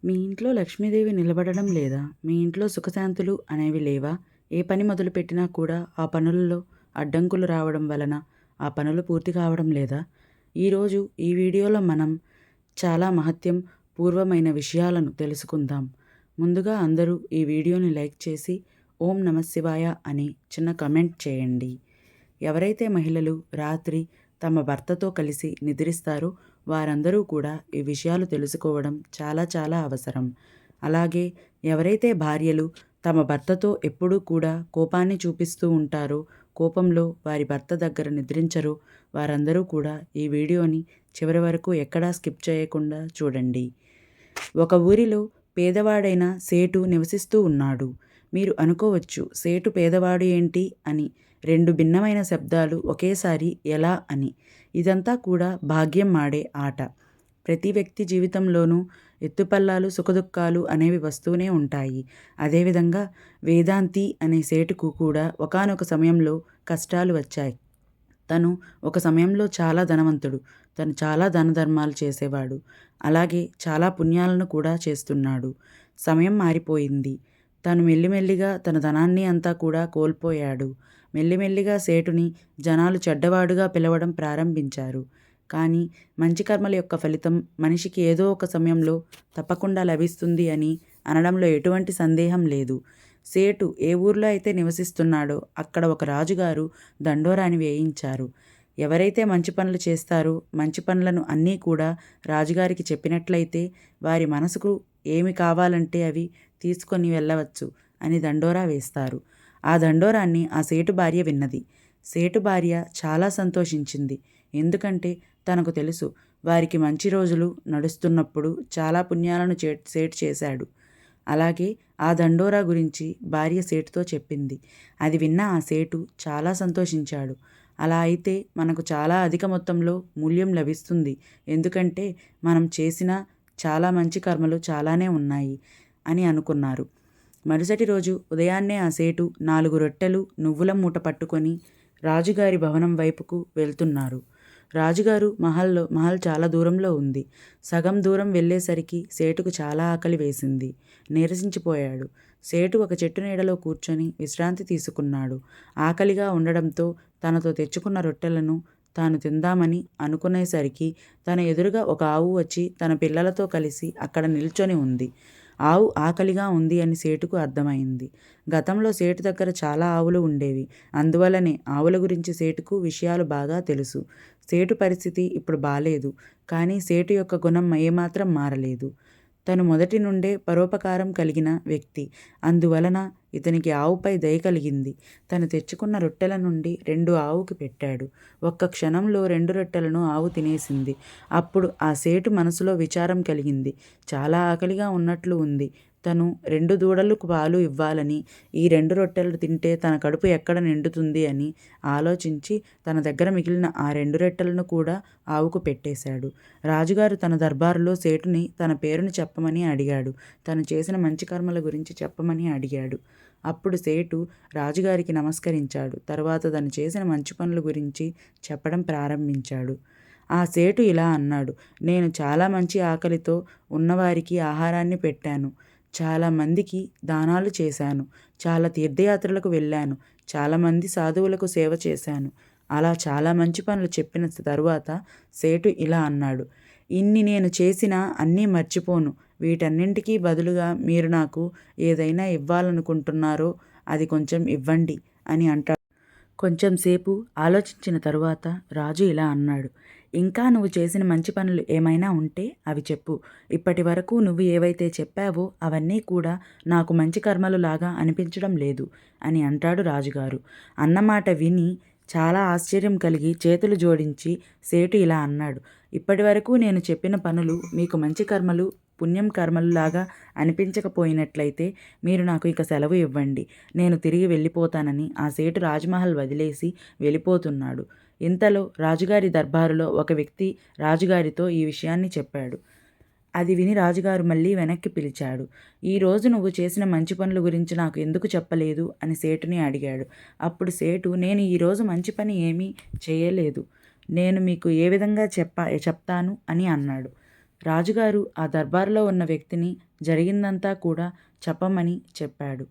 మీ ఇంట్లో లక్ష్మీదేవి నిలబడడం లేదా? మీ ఇంట్లో సుఖశాంతులు అనేవి లేవా? ఏ పని మొదలుపెట్టినా కూడా ఆ పనులలో అడ్డంకులు రావడం వలన ఆ పనులు పూర్తి కావడం లేదా? ఈరోజు ఈ వీడియోలో మనం చాలా మహత్యం పూర్వమైన విషయాలను తెలుసుకుందాం. ముందుగా అందరూ ఈ వీడియోని లైక్ చేసి ఓం నమః శివాయ అని చిన్న కమెంట్ చేయండి. ఎవరైతే మహిళలు రాత్రి తమ భర్తతో కలిసి నిద్రిస్తారో వారందరూ కూడా ఈ విషయాలు తెలుసుకోవడం చాలా చాలా అవసరం. అలాగే ఎవరైతే భార్యలు తమ భర్తతో ఎప్పుడూ కూడా కోపాన్ని చూపిస్తూ ఉంటారో, కోపంలో వారి భర్త దగ్గర నిద్రించరో వారందరూ కూడా ఈ వీడియోని చివరి వరకు ఎక్కడా స్కిప్ చేయకుండా చూడండి. ఒక ఊరిలో పేదవాడైన సేటు నివసిస్తూ ఉన్నాడు. మీరు అనుకోవచ్చు, సేటు పేదవాడు ఏంటి అని. రెండు భిన్నమైన శబ్దాలు ఒకేసారి ఎలా అని. ఇదంతా కూడా భాగ్యం ఆడే ఆట. ప్రతి వ్యక్తి జీవితంలోనూ ఎత్తుపల్లాలు సుఖదుఖాలు అనేవి వస్తూనే ఉంటాయి. అదేవిధంగా వేదాంతి అనే సేటుకు కూడా ఒకానొక సమయంలో కష్టాలు వచ్చాయి. తను ఒక సమయంలో చాలా ధనవంతుడు. తను చాలా దాన ధర్మాలు చేసేవాడు. అలాగే చాలా పుణ్యాలను కూడా చేస్తున్నాడు. సమయం మారిపోయింది. తను మెల్లిమెల్లిగా తన ధనాన్ని అంతా కూడా కోల్పోయాడు. మెల్లిమెల్లిగా సేటుని జనాలు చెడ్డవాడుగా పిలవడం ప్రారంభించారు. కానీ మంచి కర్మల యొక్క ఫలితం మనిషికి ఏదో ఒక సమయంలో తప్పకుండా లభిస్తుంది అని అనడంలో ఎటువంటి సందేహం లేదు. సేటు ఏ ఊర్లో అయితే నివసిస్తున్నాడో అక్కడ ఒక రాజుగారు దండోరాని వేయించారు. ఎవరైతే మంచి పనులు చేస్తారో, మంచి పనులను అన్నీ కూడా రాజుగారికి చెప్పినట్లయితే వారి మనసుకు ఏమి కావాలంటే అవి తీసుకొని వెళ్ళవచ్చు అని దండోరా వేస్తారు. ఆ దండోరాన్ని ఆ సేటు భార్య విన్నది. సేటు భార్య చాలా సంతోషించింది. ఎందుకంటే తనకు తెలుసు, వారికి మంచి రోజులు నడుస్తున్నప్పుడు చాలా పుణ్యాలను సేటు చేశాడు. అలాగే ఆ దండోరా గురించి భార్య సేటుతో చెప్పింది. అది విన్న ఆ సేటు చాలా సంతోషించాడు. అలా అయితే మనకు చాలా అధిక మొత్తంలో మూల్యం లభిస్తుంది. ఎందుకంటే మనం చేసిన చాలా మంచి కర్మలు చాలానే ఉన్నాయి అని అనుకున్నారు. మరుసటి రోజు ఉదయాన్నే ఆ సేటు 4 రొట్టెలు నువ్వుల మూట పట్టుకొని రాజుగారి భవనం వైపుకు వెళ్తున్నారు. రాజుగారు మహల్ చాలా దూరంలో ఉంది. సగం దూరం వెళ్ళేసరికి సేటుకు చాలా ఆకలి వేసింది. నీరసించిపోయాడు. సేటు ఒక చెట్టు నీడలో కూర్చొని విశ్రాంతి తీసుకున్నాడు. ఆకలిగా ఉండడంతో తనతో తెచ్చుకున్న రొట్టెలను తాను తిందామని అనుకునేసరికి తన ఎదురుగా ఒక ఆవు వచ్చి తన పిల్లలతో కలిసి అక్కడ నిల్చొని ఉంది. ఆవు ఆకలిగా ఉంది అని సేటుకు అర్థమైంది. గతంలో సేటు దగ్గర చాలా ఆవులు ఉండేవి. అందువల్లనే ఆవుల గురించి సేటుకు విషయాలు బాగా తెలుసు. సేటు పరిస్థితి ఇప్పుడు బాలేదు. కానీ సేటు యొక్క గుణం ఏమాత్రం మారలేదు. తను మొదటి నుండే పరోపకారం కలిగిన వ్యక్తి. అందువలన ఇతనికి ఆవుపై దయ కలిగింది. తను తెచ్చుకున్న రొట్టెల నుండి 2 ఆవుకి పెట్టాడు. ఒక్క క్షణంలో 2 రొట్టెలను ఆవు తినేసింది. అప్పుడు ఆ సేటు మనసులో విచారం కలిగింది. చాలా ఆకలిగా ఉన్నట్లు ఉంది. తను 2 దూడలకు పాలు ఇవ్వాలని, ఈ 2 రొట్టెలు తింటే తన కడుపు ఎక్కడ నిండుతుంది అని ఆలోచించి తన దగ్గర మిగిలిన ఆ 2 రొట్టెలను కూడా ఆవుకు పెట్టేశాడు. రాజుగారు తన దర్బారులో సేటుని తన పేరును చెప్పమని అడిగాడు. తను చేసిన మంచి కర్మల గురించి చెప్పమని అడిగాడు. అప్పుడు సేటు రాజుగారికి నమస్కరించాడు. తర్వాత తను చేసిన మంచి పనుల గురించి చెప్పడం ప్రారంభించాడు. ఆ సేటు ఇలా అన్నాడు. నేను చాలా మంచి ఆకలితో ఉన్నవారికి ఆహారాన్ని పెట్టాను. చాలామందికి దానాలు చేశాను. చాలా తీర్థయాత్రలకు వెళ్ళాను. చాలామంది సాధువులకు సేవ చేశాను. అలా చాలా మంచి పనులు చెప్పిన తరువాత సేటు ఇలా అన్నాడు. ఇన్ని నేను చేసినా అన్నీ మర్చిపోను. వీటన్నింటికీ బదులుగా మీరు నాకు ఏదైనా ఇవ్వాలనుకుంటున్నారో అది కొంచెం ఇవ్వండి అని అంటాడు. కొంచెం సేపు ఆలోచించిన తరువాత రాజు ఇలా అన్నాడు. ఇంకా నువ్వు చేసిన మంచి పనులు ఏమైనా ఉంటే అవి చెప్పు. ఇప్పటి వరకు నువ్వు ఏవైతే చెప్పావో అవన్నీ కూడా నాకు మంచి కర్మలు లాగా అనిపించడం లేదు అని అంటాడు రాజుగారు. అన్నమాట విని చాలా ఆశ్చర్యం కలిగి చేతులు జోడించి సేటు ఇలా అన్నాడు. ఇప్పటి వరకు నేను చెప్పిన పనులు మీకు మంచి కర్మలు, పుణ్యం కర్మలులాగా అనిపించకపోయినట్లయితే మీరు నాకు ఇక సెలవు ఇవ్వండి. నేను తిరిగి వెళ్ళిపోతానని ఆ సేటు రాజ్మహల్ వదిలేసి వెళ్ళిపోతున్నాడు. ఇంతలో రాజుగారి దర్బారులో ఒక వ్యక్తి రాజుగారితో ఈ విషయాన్ని చెప్పాడు. అది విని రాజుగారు మళ్ళీ వెనక్కి పిలిచాడు. ఈరోజు నువ్వు చేసిన మంచి పనుల గురించి నాకు ఎందుకు చెప్పలేదు అని సేటుని అడిగాడు. అప్పుడు సేటు, నేను ఈరోజు మంచి పని ఏమీ చేయలేదు. నేను మీకు ఏ విధంగా చెప్తాను అని అన్నాడు. రాజుగారు ఆ దర్బారులో ఉన్న వ్యక్తిని జరిగిందంతా కూడా చెప్పమని చెప్పాడు.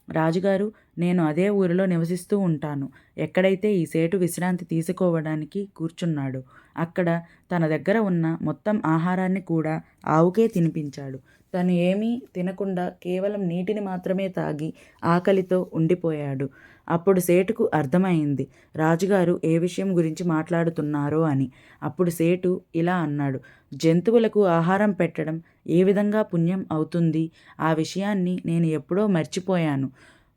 రాజుగారు, నేను అదే ఊరిలో నివసిస్తూ ఉంటాను. ఎక్కడైతే ఈ సేటు విశ్రాంతి తీసుకోవడానికి కూర్చున్నాడో అక్కడ తన దగ్గర ఉన్న మొత్తం ఆహారాన్ని కూడా ఆవుకే తినిపించాడు. తను ఏమీ తినకుండా కేవలం నీటిని మాత్రమే తాగి ఆకలితో ఉండిపోయాడు. అప్పుడు సేటుకు అర్థమైంది రాజుగారు ఏ విషయం గురించి మాట్లాడుతున్నారో అని. అప్పుడు సేటు ఇలా అన్నాడు, జంతువులకు ఆహారం పెట్టడం ఏ విధంగా పుణ్యం అవుతుంది? ఆ విషయాన్ని నేను ఎప్పుడో మర్చిపోయాను.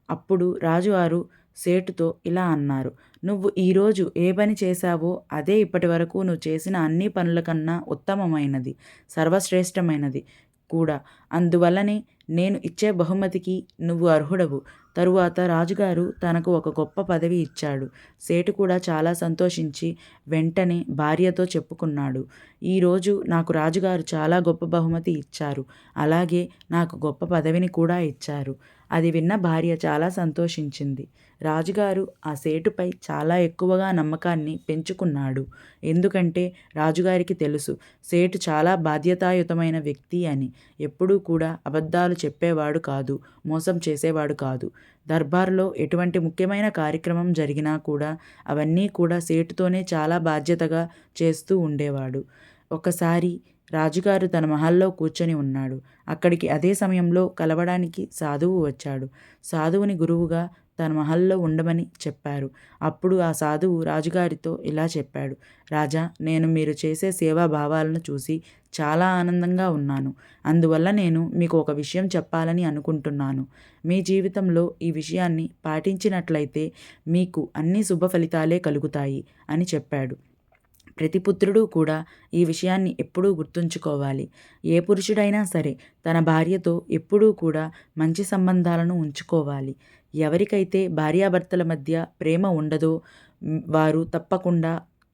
అప్పుడు రాజుగారు సేటుతో ఇలా అన్నారు, నువ్వు ఈరోజు ఏ పని చేశావో అదే ఇప్పటి వరకు నువ్వు చేసిన అన్ని పనుల కన్నా ఉత్తమమైనది, సర్వశ్రేష్టమైనది కూడా. అందువల్లనే నేను ఇచ్చే బహుమతికి నువ్వు అర్హుడవు. తరువాత రాజుగారు తనకు ఒక గొప్ప పదవి ఇచ్చాడు. సేటు కూడా చాలా సంతోషించి వెంటనే భార్యతో చెప్పుకున్నాడు, ఈరోజు నాకు రాజుగారు చాలా గొప్ప బహుమతి ఇచ్చారు. అలాగే నాకు గొప్ప పదవిని కూడా ఇచ్చారు. అది విన్న భార్య చాలా సంతోషించింది. రాజుగారు ఆ సేటుపై చాలా ఎక్కువగా నమ్మకాన్ని పెంచుకున్నాడు. ఎందుకంటే రాజుగారికి తెలుసు సేటు చాలా బాధ్యతాయుతమైన వ్యక్తి అని. ఎప్పుడూ కూడా అబద్ధాలు చెప్పేవాడు కాదు, మోసం చేసేవాడు కాదు. దర్బార్లో ఎటువంటి ముఖ్యమైన కార్యక్రమం జరిగినా కూడా అవన్నీ కూడా సేటుతోనే చాలా బాధ్యతగా చేస్తూ ఉండేవాడు. ఒకసారి రాజుగారు తన మహల్లో కూర్చొని ఉన్నాడు. అక్కడికి అదే సమయంలో కలవడానికి సాధువు వచ్చాడు. సాధువుని గురువుగా తన మహల్లో ఉండమని చెప్పారు. అప్పుడు ఆ సాధువు రాజుగారితో ఇలా చెప్పాడు, రాజా, నేను మీరు చేసే సేవా భావాలను చూసి చాలా ఆనందంగా ఉన్నాను. అందువల్ల నేను మీకు ఒక విషయం చెప్పాలని అనుకుంటున్నాను. మీ జీవితంలో ఈ విషయాన్ని పాటించినట్లయితే మీకు అన్ని శుభ ఫలితాలే కలుగుతాయి అని చెప్పాడు. ప్రతి పుత్రుడు కూడా ఈ విషయాన్ని ఎప్పుడూ గుర్తుంచుకోవాలి. ఏ పురుషుడైనా సరే తన భార్యతో ఎప్పుడూ కూడా మంచి సంబంధాలను ఉంచుకోవాలి. ఎవరికైతే భార్యాభర్తల మధ్య ప్రేమ ఉండదో వారు తప్పకుండా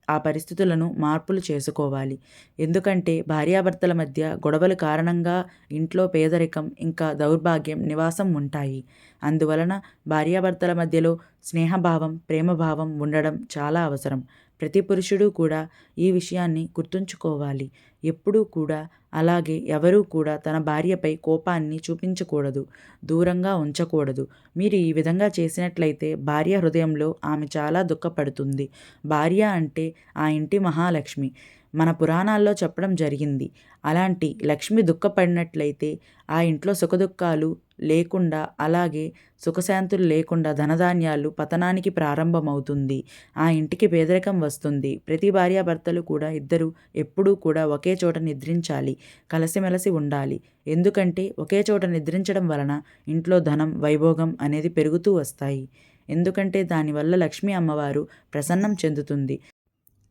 ఆ పరిస్థితులను మార్పులు చేసుకోవాలి. ఎందుకంటే భార్యాభర్తల మధ్య గొడవల కారణంగా ఇంట్లో పేదరికం ఇంకా దౌర్భాగ్యం నివాసం ఉంటాయి. అందువలన భార్యాభర్తల మధ్యలో స్నేహభావం, ప్రేమభావం ఉండడం చాలా అవసరం. ప్రతి పురుషుడు కూడా ఈ విషయాన్ని గుర్తుంచుకోవాలి. ఎప్పుడూ కూడా అలాగే ఎవరూ కూడా తన భార్యపై కోపాన్ని చూపించకూడదు, దూరంగా ఉంచకూడదు. మీరు ఈ విధంగా చేసినట్లయితే భార్య హృదయంలో ఆమె చాలా దుఃఖపడుతుంది. భార్య అంటే ఆ ఇంటి మహాలక్ష్మి. మన పురాణాల్లో చెప్పడం జరిగింది. అలాంటి లక్ష్మి దుఃఖపడినట్లయితే ఆ ఇంట్లో సుఖదుఖాలు లేకుండా, అలాగే సుఖశాంతులు లేకుండా ధనధాన్యాలు పతనానికి ప్రారంభమవుతుంది. ఆ ఇంటికి పేదరికం వస్తుంది. ప్రతి భార్యాభర్తలు కూడా ఇద్దరు ఎప్పుడూ కూడా ఒకే చోట నిద్రించాలి, కలిసిమెలిసి ఉండాలి. ఎందుకంటే ఒకే చోట నిద్రించడం వలన ఇంట్లో ధనం, వైభోగం అనేది పెరుగుతూ వస్తాయి. ఎందుకంటే దానివల్ల లక్ష్మీ అమ్మవారు ప్రసన్నం చెందుతుంది.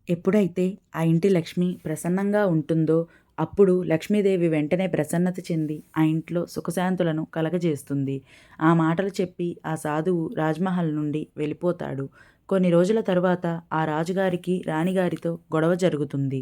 ఎప్పుడైతే ఆ ఇంటి లక్ష్మి ప్రసన్నంగా ఉంటుందో అప్పుడు లక్ష్మీదేవి వెంటనే ప్రసన్నత చెంది ఆ ఇంట్లో సుఖశాంతులను కలగజేస్తుంది. ఆ మాటలు చెప్పి ఆ సాధువు రాజ్మహల్ నుండి వెళ్ళిపోతాడు. కొన్ని రోజుల తరువాత ఆ రాజుగారికి రాణిగారితో గొడవ జరుగుతుంది.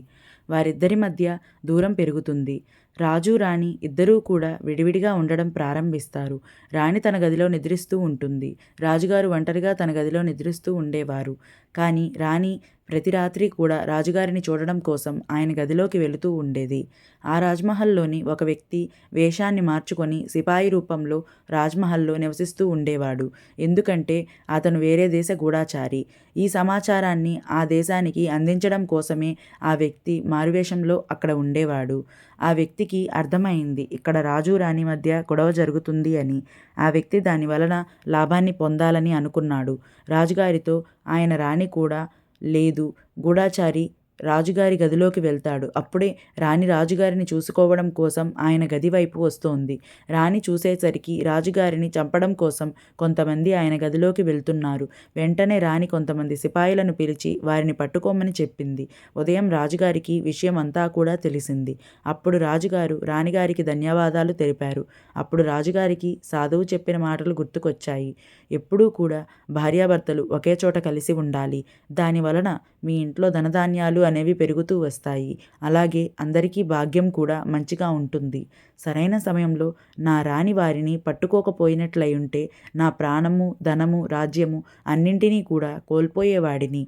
వారిద్దరి మధ్య దూరం పెరుగుతుంది. రాజు, రాణి ఇద్దరూ కూడా విడివిడిగా ఉండడం ప్రారంభిస్తారు. రాణి తన గదిలో నిద్రిస్తూ ఉంటుంది. రాజుగారు ఒంటరిగా తన గదిలో నిద్రిస్తూ ఉండేవారు. కానీ రాణి ప్రతి రాత్రి కూడా రాజుగారిని చూడడం కోసం ఆయన గదిలోకి వెళుతూ ఉండేది. ఆ రాజ్మహల్లోని ఒక వ్యక్తి వేషాన్ని మార్చుకొని సిపాయి రూపంలో రాజ్మహల్లో నివసిస్తూ ఉండేవాడు. ఎందుకంటే అతను వేరే దేశ గూఢాచారి. ఈ సమాచారాన్ని ఆ దేశానికి అందించడం కోసమే ఆ వ్యక్తి మారువేషంలో అక్కడ ఉండేవాడు. ఆ వ్యక్తికి అర్థమైంది ఇక్కడ రాజు, రాణి మధ్య గొడవ జరుగుతుంది అని. ఆ వ్యక్తి దాని వలన లాభాన్ని పొందాలని అనుకున్నాడు. రాజుగారితో ఆయన రాణి కూడా లేదు, గూఢాచారి రాజుగారి గదిలోకి వెళ్తాడు. అప్పుడే రాణి రాజుగారిని చూసుకోవడం కోసం ఆయన గది వైపు వస్తోంది. రాణి చూసేసరికి రాజుగారిని చంపడం కోసం కొంతమంది ఆయన గదిలోకి వెళ్తున్నారు. వెంటనే రాణి కొంతమంది సిపాయిలను పిలిచి వారిని పట్టుకోమని చెప్పింది. ఉదయం రాజుగారికి విషయం అంతా కూడా తెలిసింది. అప్పుడు రాజుగారు రాణిగారికి ధన్యవాదాలు తెలిపారు. అప్పుడు రాజుగారికి సాధువు చెప్పిన మాటలు గుర్తుకొచ్చాయి. ఎప్పుడూ కూడా భార్యాభర్తలు ఒకే చోట కలిసి ఉండాలి. దానివలన మీ ఇంట్లో ధనధాన్యాలు అనేవి పెరుగుతూ వస్తాయి. అలాగే అందరికీ భాగ్యం కూడా మంచిగా ఉంటుంది. సరైన సమయంలో నా రాణి వారిని పట్టుకోకపోయినట్లయుంటే నా ప్రాణము, ధనము, రాజ్యము అన్నింటినీ కూడా కోల్పోయేవాడిని.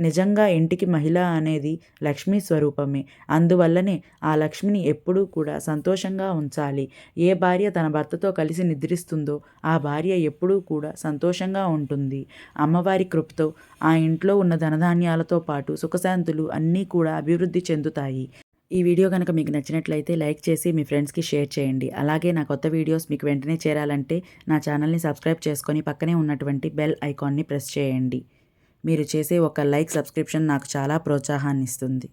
నిజంగా ఇంటికి మహిళ అనేది లక్ష్మీ స్వరూపమే. అందువల్లనే ఆ లక్ష్మిని ఎప్పుడూ కూడా సంతోషంగా ఉంచాలి. ఏ భార్య తన భర్తతో కలిసి నిద్రిస్తుందో ఆ భార్య ఎప్పుడూ కూడా సంతోషంగా ఉంటుంది. అమ్మవారి కృపతో ఆ ఇంట్లో ఉన్న ధనధాన్యాలతో పాటు సుఖశాంతులు అన్నీ కూడా అభివృద్ధి చెందుతాయి. ఈ వీడియో గనక మీకు నచ్చినట్లయితే లైక్ చేసి మీ ఫ్రెండ్స్‌కి షేర్ చేయండి. అలాగే నా కొత్త వీడియోస్ మీకు వెంటనే చేరాలంటే నా ఛానల్‌ని సబ్స్క్రైబ్ చేసుకొని పక్కనే ఉన్నటువంటి బెల్ ఐకాన్‌ని ప్రెస్ చేయండి. మీరు చేసే ఒక లైక్, సబ్స్క్రిప్షన్ నాకు చాలా ప్రోత్సాహాన్నిస్తుంది.